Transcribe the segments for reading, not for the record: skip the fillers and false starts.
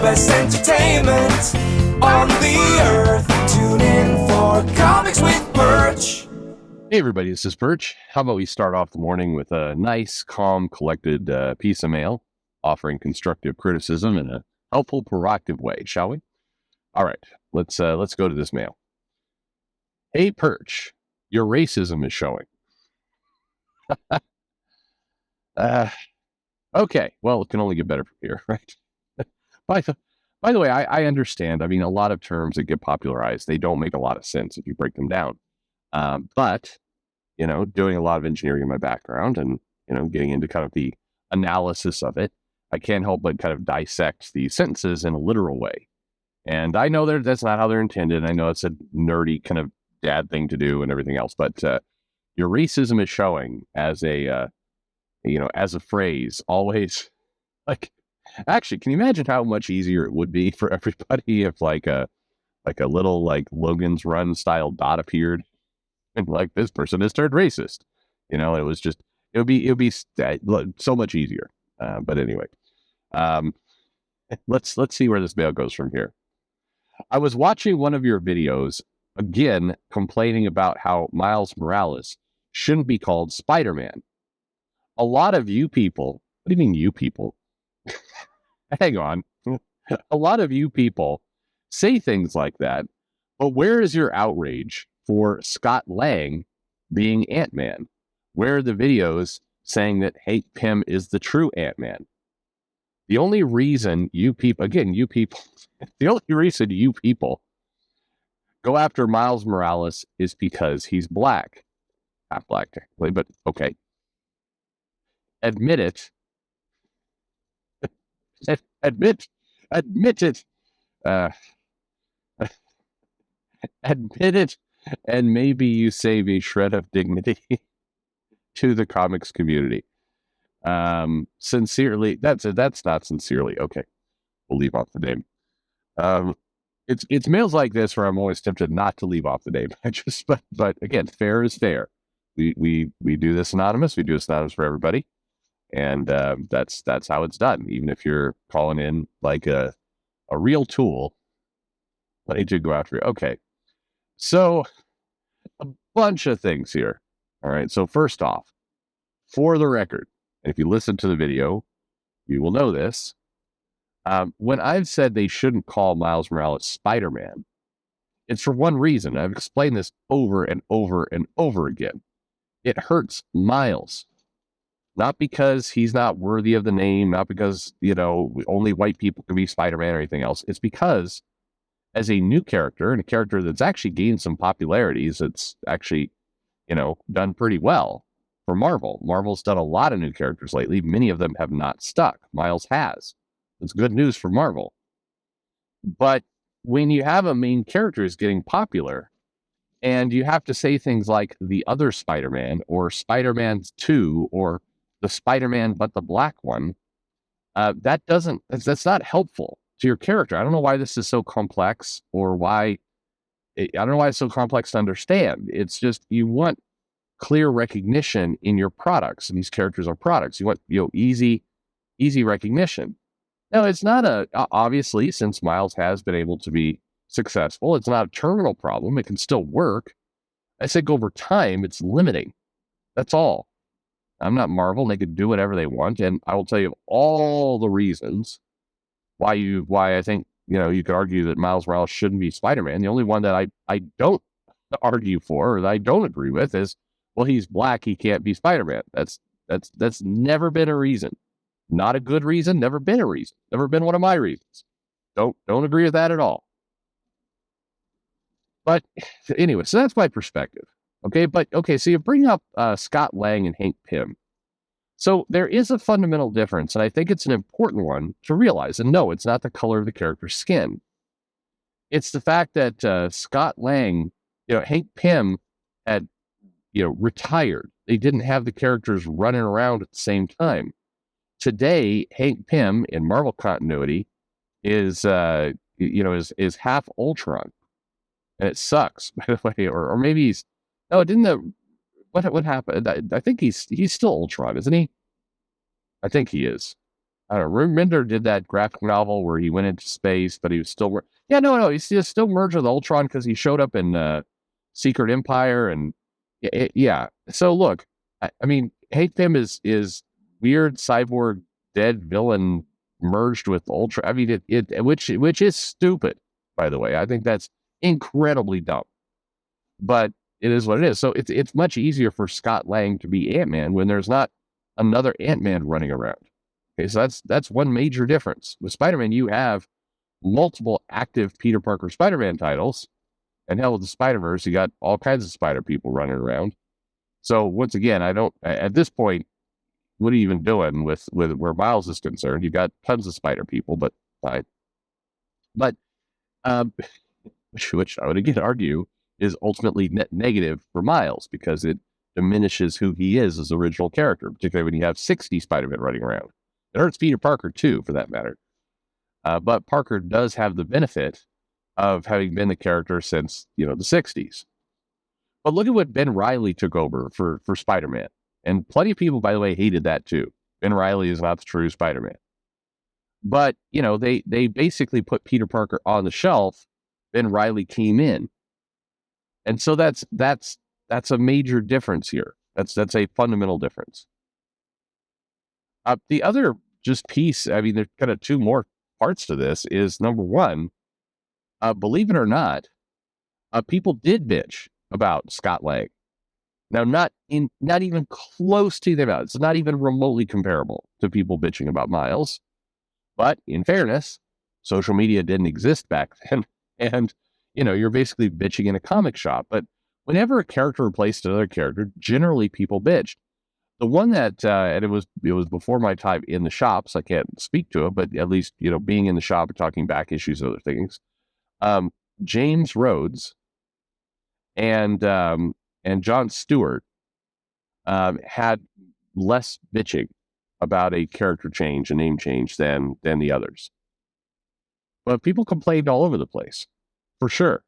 best entertainment on the earth. Tune in for Comics with Perch. Hey everybody, this is Perch. How about we start off the morning with a nice, calm, collected piece of mail offering constructive criticism in a helpful, proactive way, shall we? All right, let's go to this mail. Hey Perch, your racism is showing. Okay, well, it can only get better from here, right? By the way, I understand. I mean, a lot of terms that get popularized, they don't make a lot of sense if you break them down. But, you know, doing a lot of engineering in my background and, you know, getting into kind of the analysis of it, I can't help but kind of dissect these sentences in a literal way. And I know that's not how they're intended. I know it's a nerdy kind of dad thing to do and everything else, but your racism is showing as a, as a phrase, always. Like, actually, can you imagine how much easier it would be for everybody if like a little like Logan's Run style dot appeared and like this person has turned racist? You know, it would be so much easier. But anyway, let's see where this mail goes from here. I was watching one of your videos again, complaining about how Miles Morales shouldn't be called Spider-Man. A lot of you people, what do you mean you people? Hang on. A lot of you people say things like that, but where is your outrage for Scott Lang being Ant-Man? Where are the videos saying that Hank Pym is the true Ant-Man? The only reason you people, the only reason you people go after Miles Morales is because he's black. Not black technically, but okay. Admit it. Admit it. Admit it, and maybe you save a shred of dignity to the comics community. Sincerely, that's not sincerely. Okay, we'll leave off the name. It's mails like this where I'm always tempted not to leave off the name. But again, fair is fair. We do this anonymous. We do this anonymous for everybody. And that's how it's done. Even if you're calling in like a real tool, let me go after you. Okay, so a bunch of things here. All right, so first off, for the record, if you listen to the video, you will know this. When I've said they shouldn't call Miles Morales Spider-Man, it's for one reason. I've explained this over and over and over again. It hurts Miles. Not because he's not worthy of the name, not because, only white people can be Spider-Man or anything else. It's because as a new character and a character that's actually gained some popularities, it's actually, done pretty well for Marvel. Marvel's done a lot of new characters lately. Many of them have not stuck. Miles has. It's good news for Marvel. But when you have a main character is getting popular and you have to say things like the other Spider-Man or Spider-Man 2 or the Spider-Man, but the black one, that's not helpful to your character. I don't know why this is so complex or I don't know why it's so complex to understand. It's just, you want clear recognition in your products, and these characters are products. You want, easy recognition. Now, it's not obviously, since Miles has been able to be successful, it's not a terminal problem. It can still work. I think over time, it's limiting. That's all. I'm not Marvel, and they can do whatever they want. And I will tell you all the reasons why I think, you could argue that Miles Morales shouldn't be Spider-Man. The only one that I don't argue for, or that I don't agree with, is, well, he's black, he can't be Spider-Man. That's never been a reason. Not a good reason, never been a reason. Never been one of my reasons. Don't agree with that at all. But anyway, so that's my perspective. Okay, so you bring up Scott Lang and Hank Pym. So there is a fundamental difference, and I think it's an important one to realize. And no, it's not the color of the character's skin. It's the fact that Scott Lang, Hank Pym had, retired. They didn't have the characters running around at the same time. Today, Hank Pym in Marvel continuity is half Ultron, and it sucks. By the way, or maybe he's. No, what happened? I think he's still Ultron, isn't he? I think he is. I don't know. Remender did that graphic novel where he went into space, but he was still. He's still merged with Ultron because he showed up in Secret Empire, and yeah. So look, I mean, Hate Them is weird cyborg dead villain merged with Ultron. I mean, which is stupid, by the way. I think that's incredibly dumb, but it is what it is. So it's much easier for Scott Lang to be Ant-Man when there's not another Ant-Man running around. Okay, so that's one major difference. With Spider-Man, you have multiple active Peter Parker Spider-Man titles, and hell, with the Spider-Verse, you got all kinds of Spider people running around. So once again, I don't at this point, what are you even doing with where Miles is concerned? You've got tons of Spider people, but fine. But which I would again argue is ultimately net negative for Miles because it diminishes who he is as original character, particularly when you have 60 Spider-Man running around. It hurts Peter Parker too, for that matter. But Parker does have the benefit of having been the character since, the 60s. But look at what Ben Reilly took over for Spider-Man. And plenty of people, by the way, hated that too. Ben Reilly is not the true Spider-Man. But, they basically put Peter Parker on the shelf. Ben Reilly came in. And so that's a major difference here. That's a fundamental difference. The other just piece, I mean, there's kind of two more parts to this, is number one, believe it or not, people did bitch about Scott Lang. Now, not even close to them. It's not even remotely comparable to people bitching about Miles. But in fairness, social media didn't exist back then. And, you're basically bitching in a comic shop. But whenever a character replaced another character, generally people bitched. The one that, and it was before my time in the shops, I can't speak to it, but at least, being in the shop and talking back issues and other things, James Rhodes and John Stewart had less bitching about a character change, a name change than the others. But people complained all over the place, for sure.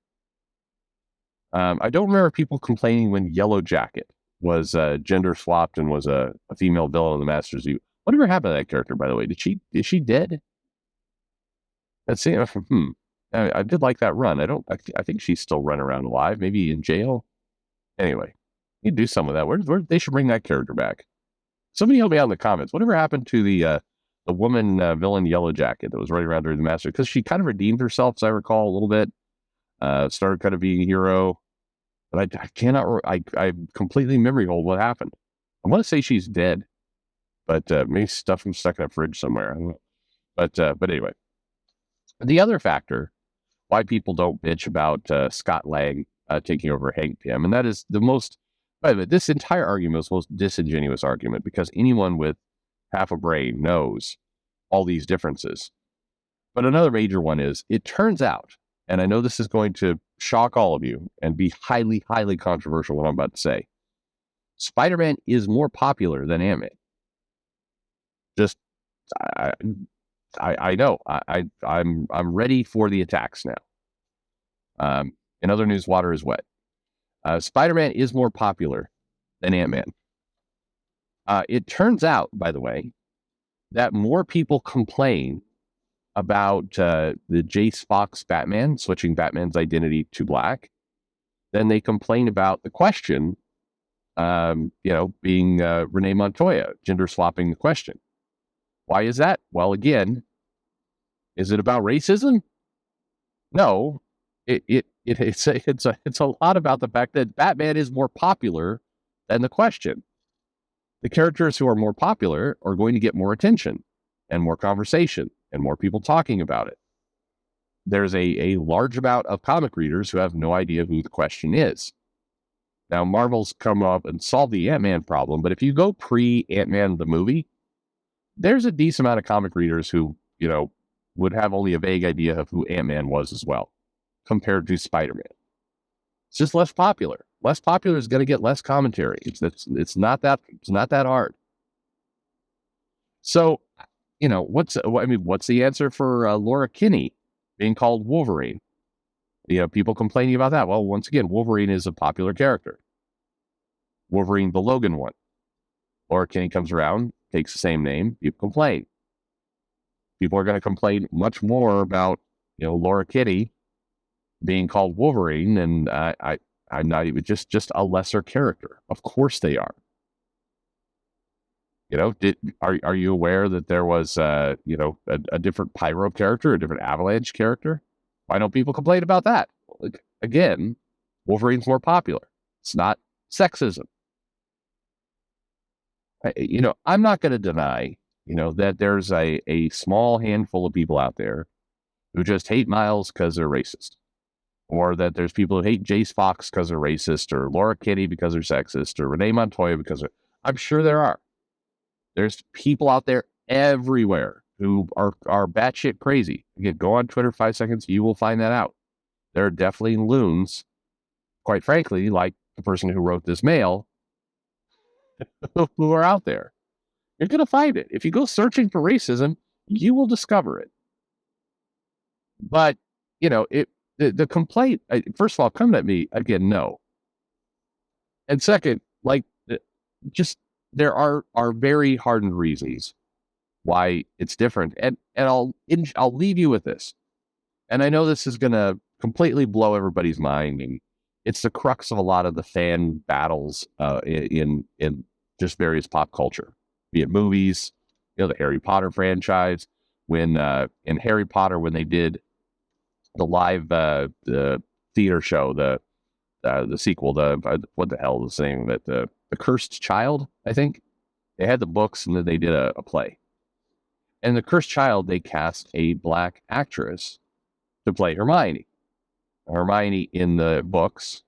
I don't remember people complaining when Yellow Jacket was gender swapped and was a female villain in the Masters of Whatever happened to that character, by the way? Is she dead? Let's see. I did like that run. I think she's still running around alive, maybe in jail. Anyway, you do some of that. Where they should bring that character back. Somebody help me out in the comments. Whatever happened to the woman villain Yellow Jacket that was running around during the Master? Because she kind of redeemed herself, as I recall, a little bit. Started kind of being a hero. But I cannot, I completely memory hold what happened. I want to say she's dead, but maybe stuck in a fridge somewhere. I don't know. But anyway, the other factor why people don't bitch about Scott Lang taking over Hank Pym, and that is the most, by the way, this entire argument is the most disingenuous argument because anyone with half a brain knows all these differences. But another major one is, it turns out, and I know this is going to shock all of you and be highly, highly controversial what I'm about to say, Spider-Man is more popular than Ant-Man. Just, I know. I'm ready for the attacks now. In other news, water is wet. Spider-Man is more popular than Ant-Man. It turns out, by the way, that more people complain about the Jace Fox Batman switching Batman's identity to black than they complain about the Question, being Renee Montoya, gender swapping the Question. Why is that? Well, again, is it about racism? No, it's a lot about the fact that Batman is more popular than the Question. The characters who are more popular are going to get more attention and more conversation and more people talking about it. There's a large amount of comic readers who have no idea who the Question is. Now, Marvel's come up and solved the Ant-Man problem, but if you go pre-Ant-Man the movie, there's a decent amount of comic readers who, would have only a vague idea of who Ant-Man was as well, compared to Spider-Man. It's just less popular. Less popular is going to get less commentary. It's not that hard. So, what's the answer for Laura Kinney being called Wolverine? People complaining about that. Well, once again, Wolverine is a popular character. Wolverine, the Logan one. Laura Kinney comes around, takes the same name, people complain. People are going to complain much more about, Laura Kitty being called Wolverine, and I'm not even just a lesser character. Of course they are. Are you aware that there was a different Pyro character, a different Avalanche character? Why don't people complain about that? Again, Wolverine's more popular. It's not sexism. I'm not going to deny, that there's a small handful of people out there who just hate Miles because they're racist, or that there's people who hate Jace Fox because they're racist, or Laura Kitty because they're sexist, or Renee Montoya because I'm sure there are. There's people out there everywhere who are batshit crazy. Again, go on Twitter 5 seconds, you will find that out. There are definitely loons, quite frankly, like the person who wrote this mail, who are out there. You're going to find it. If you go searching for racism, you will discover it. But, the complaint, first of all, coming at me, again, no. And second, just there are very hardened reasons why it's different. And I'll leave you with this. And I know this is going to completely blow everybody's mind, and it's the crux of a lot of the fan battles in just various pop culture, be it movies, the Harry Potter franchise. When in Harry Potter, when they did the live the theater show, the sequel, what the hell is the name of it? The Cursed Child, I think. They had the books, and then they did a play. And the Cursed Child, they cast a black actress to play Hermione. Hermione in the books,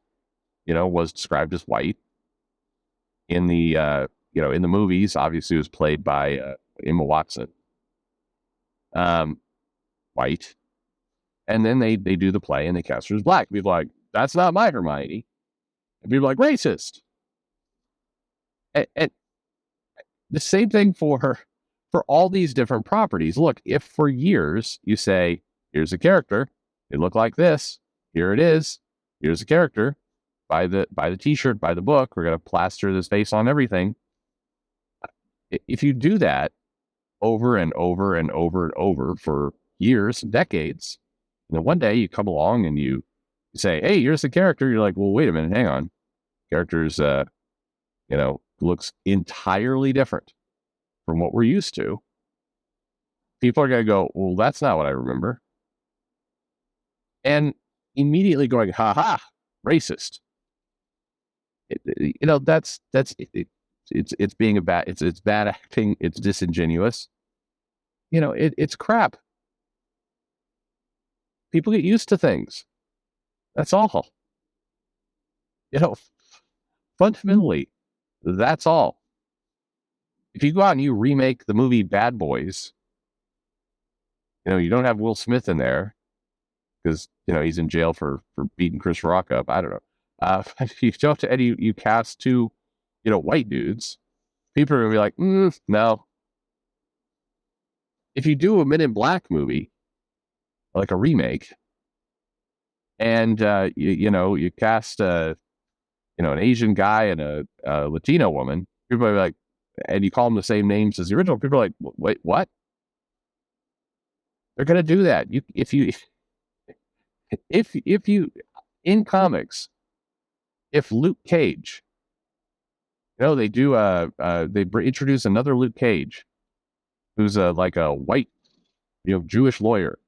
was described as white. In the in the movies, obviously, it was played by Emma Watson, white. And then they do the play and they cast her as black. People are like, that's not my Hermione. And people are like, racist. And the same thing for all these different properties. Look, if for years you say, here's a character, they look like this, here it is, here's a character, buy the t-shirt, buy the book, we're going to plaster this face on everything. If you do that over and over and over and over for years, decades, and then one day you come along and you say, hey, here's the character. You're like, well, wait a minute, hang on. Character's, looks entirely different from what we're used to. People are going to go, well, that's not what I remember. And immediately going, ha ha, racist. It's being it's bad acting. It's disingenuous. It's crap. People get used to things. That's all. Fundamentally, that's all. If you go out and you remake the movie Bad Boys, you don't have Will Smith in there because, he's in jail for beating Chris Rock up. I don't know. If you don't, and you cast two, white dudes, people are going to be like, no. If you do a Men in Black movie, like a remake, and you cast an Asian guy and a Latino woman, people are like, and you call them the same names as the original, people are like, wait, what? They're gonna do that. If you in comics, if Luke Cage, they do they introduce another Luke Cage, who's like a white, Jewish lawyer,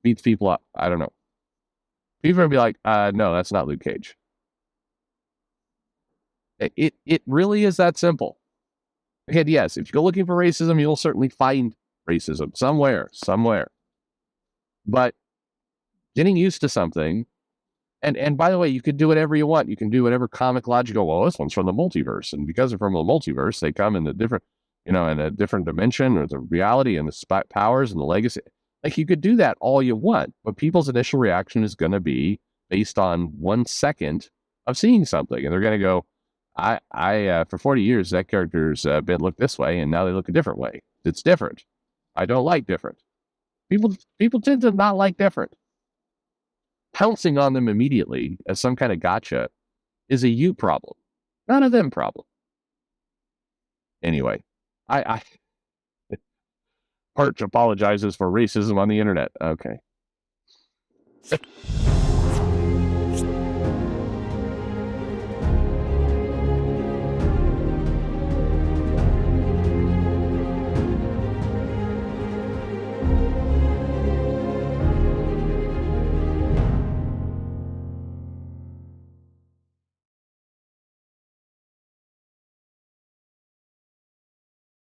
beats people up. I don't know. People are gonna be like, no, that's not Luke Cage. It really is that simple. Again, yes, if you go looking for racism, you'll certainly find racism somewhere. But getting used to something, and by the way, you could do whatever you want. You can do whatever comic logic. Well, this one's from the multiverse, and because they're from the multiverse, they come in a different, in a different dimension, or the reality and the powers and the legacy. Like, you could do that all you want, but people's initial reaction is going to be based on 1 second of seeing something, and they're going to go, I for 40 years, that character's been looked this way, and now they look a different way. It's different. I don't like different. People tend to not like different. Pouncing on them immediately as some kind of gotcha is a you problem, not a them problem. Anyway, I Perch apologizes for racism on the internet. Okay.